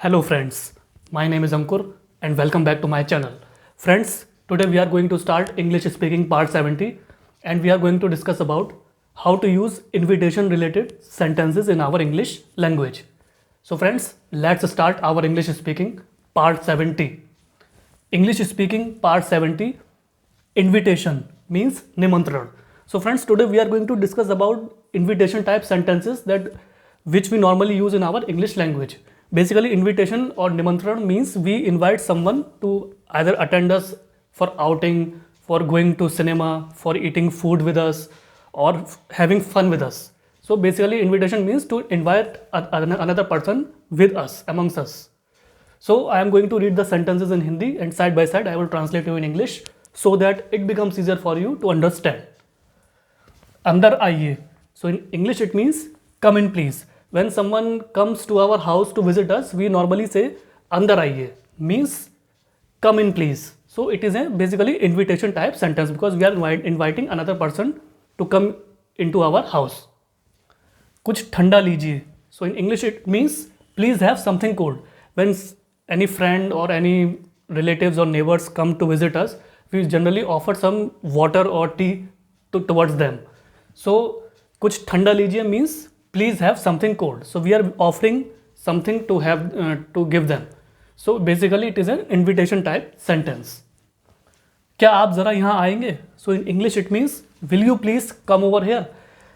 Hello friends, my name is Ankur and welcome back to my channel. Friends, today we are going to start English speaking part 70 and we are going to discuss about how to use invitation related sentences in our English language. So friends, let's start our English speaking part 70. English speaking part 70, invitation means nimantran. So friends, today we are going to discuss about invitation type sentences that which we normally use in our English language. Basically, invitation or nimantran means we invite someone to either attend us for outing, for going to cinema, for eating food with us, or having fun with us. So basically, invitation means to invite another person with us, amongst us. So I am going to read the sentences in Hindi and side by side I will translate you in English so that it becomes easier for you to understand. Andar आइए. So in English it means come in please. When someone comes to our house to visit us, we normally say andar आइए means come in please. So it is a basically invitation type sentence because we are inviting another person to come into our house. कुछ ठंडा लीजिए. So in English it means please have something cold. When any friend or any relatives or neighbors come to visit us, we generally offer some water or tea towards them. So कुछ ठंडा लीजिए means please have something cold. So we are offering something to have to give them. So basically it is an invitation type sentence. क्या आप ज़रा यहाँ आएंगे? So in English it means will you please come over here?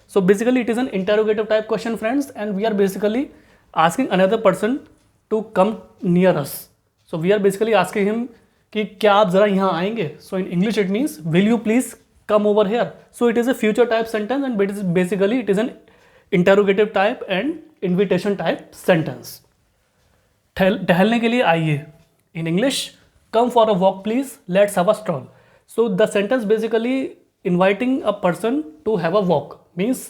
So basically it is an interrogative type question friends and we are basically asking another person to come near us. So we are basically asking him कि क्या आप ज़रा यहाँ आएंगे? So in English it means will you please come over here? So it is a future type sentence and basically it is an interrogative type and invitation type sentence. टहलने के लिए आइए. In English, come for a walk please, let's have a stroll. So the sentence basically inviting a person to have a walk means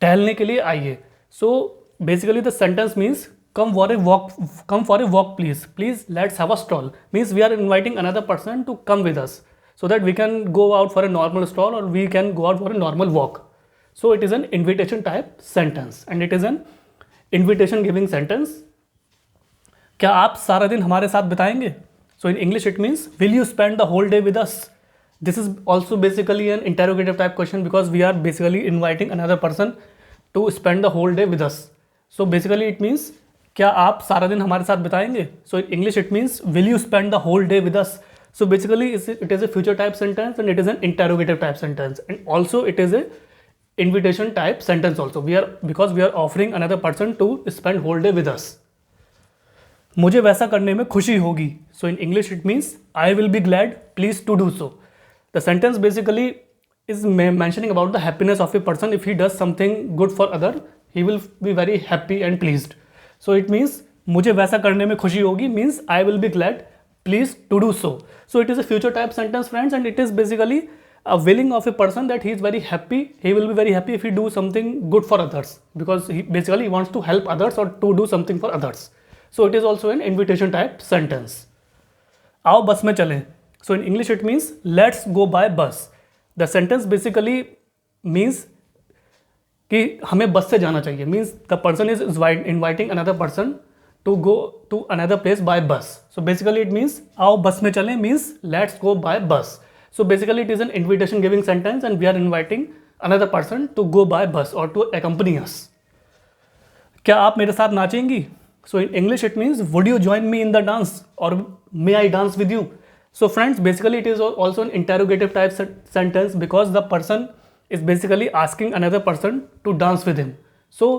टहलने के लिए आइए. So basically the sentence means come for a walk please let's have a stroll means we are inviting another person to come with us so that we can go out for a normal stroll or we can go out for a normal walk. So it is an invitation type sentence and it is an invitation giving sentence. क्या आप सारा दिन हमारे साथ बिताएंगे? So in English it means will you spend the whole day with us? This is also basically an interrogative type question because we are basically inviting another person to spend the whole day with us. So basically it means क्या आप सारा दिन हमारे साथ बिताएंगे? So in English it means will you spend the whole day with us? So basically it is a future type sentence and it is an interrogative type sentence and also it is a invitation type sentence also. Because we are offering another person to spend whole day with us. मुझे वैसा करने में खुशी होगी. So in English it means I will be glad please to do so. The sentence basically is mentioning about the happiness of a person. If he does something good for other, he will be very happy and pleased. So it means मुझे वैसा करने में खुशी होगी means I will be glad please to do so. So it is a future type sentence friends and it is basically a willing of a person that he is very happy. He will be very happy if he do something good for others because he basically wants to help others or to do something for others. So it is also an invitation type sentence. आओ बस में चलें. So in English it means let's go by bus. The sentence basically means कि हमें बस से जाना चाहिए means the person is inviting another person to go to another place by bus. So basically it means आओ बस में चलें means let's go by bus. So basically it is an invitation giving sentence and we are inviting another person to go by bus or to accompany us. क्या आप मेरे साथ नाचेंगी? So in English it means would you join me in the dance or may I dance with you? So friends basically it is also an interrogative type sentence because the person is basically asking another person to dance with him. So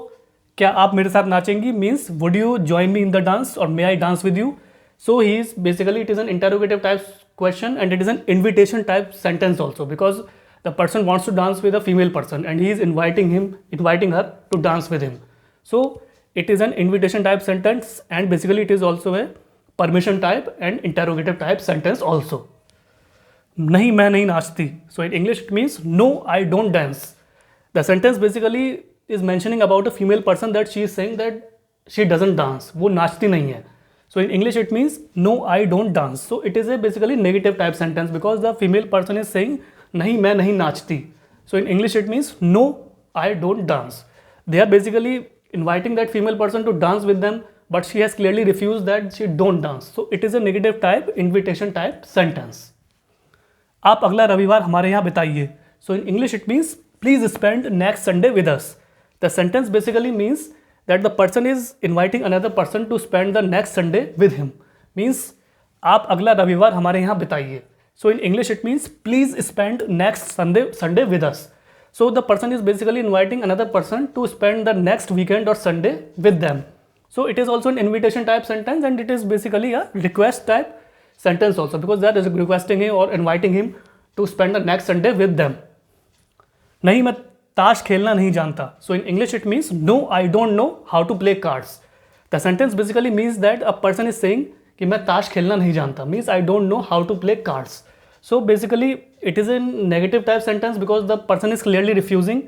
क्या आप मेरे साथ नाचेंगी means would you join me in the dance or may I dance with you? So he is basically it is an interrogative type question and it is an invitation type sentence also because the person wants to dance with a female person and he is inviting her to dance with him. So it is an invitation type sentence and basically it is also a permission type and interrogative type sentence also. नहीं मैं नहीं नाचती. So in English it means no I don't dance. The sentence basically is mentioning about a female person that she is saying that she doesn't dance. वो नाचती नहीं है. So in English it means no I don't dance. So it is a basically negative type sentence because the female person is saying नहीं मैं नहीं नाचती. So in English it means no I don't dance. They are basically inviting that female person to dance with them but she has clearly refused that she don't dance. So it is a negative type invitation type sentence. आप अगला रविवार हमारे यहाँ बिताइए. So in English it means please spend next Sunday with us. The sentence basically means that the person is inviting another person to spend the next Sunday with him. Means आप अगला रविवार हमारे यहाँ बिताइए. So in English it means please spend next Sunday with us. So the person is basically inviting another person to spend the next weekend or Sunday with them. So it is also an invitation type sentence, and it is basically a request type sentence also, because that is requesting him or inviting him to spend the next Sunday with them. नहीं मैं ताश खेलना नहीं जानता. So in English it means no, I don't know how to play cards. The sentence basically means that a person is saying कि मैं ताश खेलना नहीं जानता, means I don't know how to play cards. So basically it is a negative type sentence because the person is clearly refusing,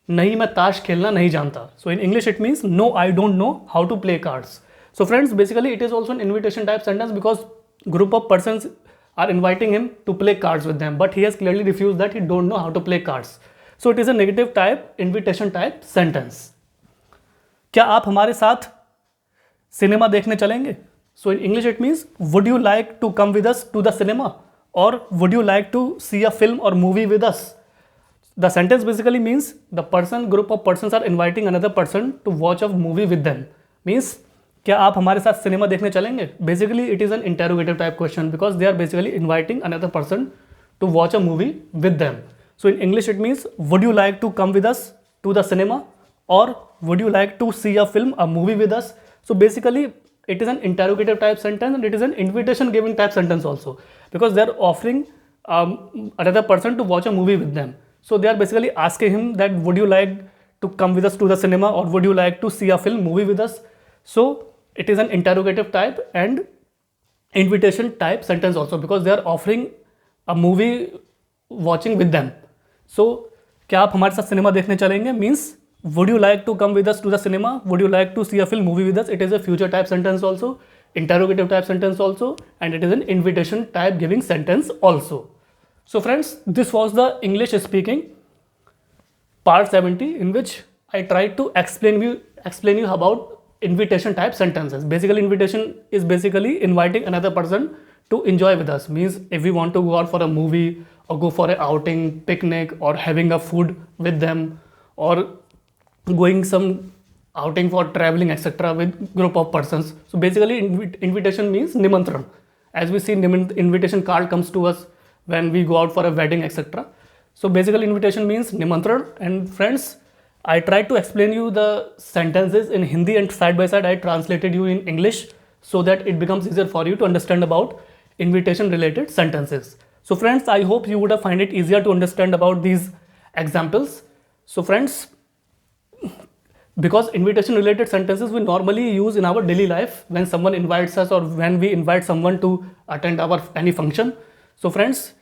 नहीं मैं ताश खेलना नहीं जानता. So in English it means no, I don't know how to play cards. So friends, basically it is also an invitation type sentence because group of persons are inviting him to play cards with them, but he has clearly refused that he don't know how to play cards. So it is a negative type invitation type sentence. क्या आप हमारे साथ cinema देखने चलेंगे? So in English it means would you like to come with us to the cinema, or would you like to see a film or movie with us? The sentence basically means the group of persons are inviting another person to watch a movie with them. Means क्या आप हमारे साथ cinema देखने चलेंगे? Basically it is an interrogative type question because they are basically inviting another person to watch a movie with them. So in English it means would you like to come with us to the cinema, or would you like to see a film, a movie with us? So basically it is an interrogative type sentence, and it is an invitation giving type sentence also, because they are offering another person to watch a movie with them. So they are basically asking him that would you like to come with us to the cinema, or would you like to see a film, movie with us? So it is an interrogative type and invitation type sentence also, because they are offering a movie watching with them. So क्या आप हमारे साथ cinema देखने चलेंगे means would you like to come with us to the cinema, would you like to see a film, movie with us? It is a future type sentence also, interrogative type sentence also, and it is an invitation type giving sentence also. So friends, this was the English speaking part 70, in which I tried to explain you about invitation type sentences. Basically invitation is basically inviting another person to enjoy with us. Means if we want to go out for a movie, or go for an outing, picnic, or having a food with them, or going some outing for traveling, etc. with group of persons. So basically invitation means nimantran. As we see, invitation card comes to us when we go out for a wedding, etc. So basically invitation means nimantran. And friends, I tried to explain you the sentences in Hindi, and side by side I translated you in English so that it becomes easier for you to understand about invitation related sentences. So friends, I hope you would have find it easier to understand about these examples. So friends, because invitation related sentences we normally use in our daily life when someone invites us, or when we invite someone to attend our any function. So friends,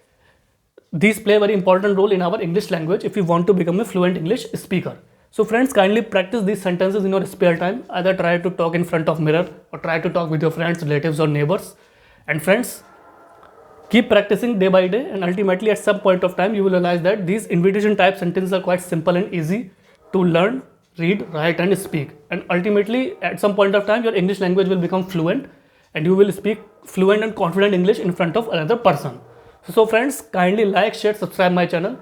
these play a very important role in our English language if you want to become a fluent English speaker. So friends, kindly practice these sentences in your spare time. Either try to talk in front of mirror, or try to talk with your friends, relatives, or neighbors. And friends, keep practicing day by day, and ultimately at some point of time you will realize that these invitation type sentences are quite simple and easy to learn, read, write, and speak. And ultimately at some point of time your English language will become fluent, and you will speak fluent and confident English in front of another person. So friends, kindly like, share, subscribe my channel.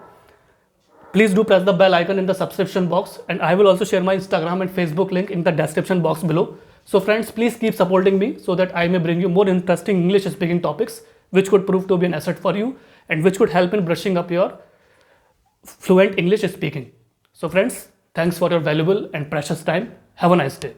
Please do press the bell icon in the subscription box, and I will also share my Instagram and Facebook link in the description box below. So friends, please keep supporting me so that I may bring you more interesting English speaking topics which could prove to be an asset for you, and which could help in brushing up your fluent English speaking. So friends, thanks for your valuable and precious time. Have a nice day.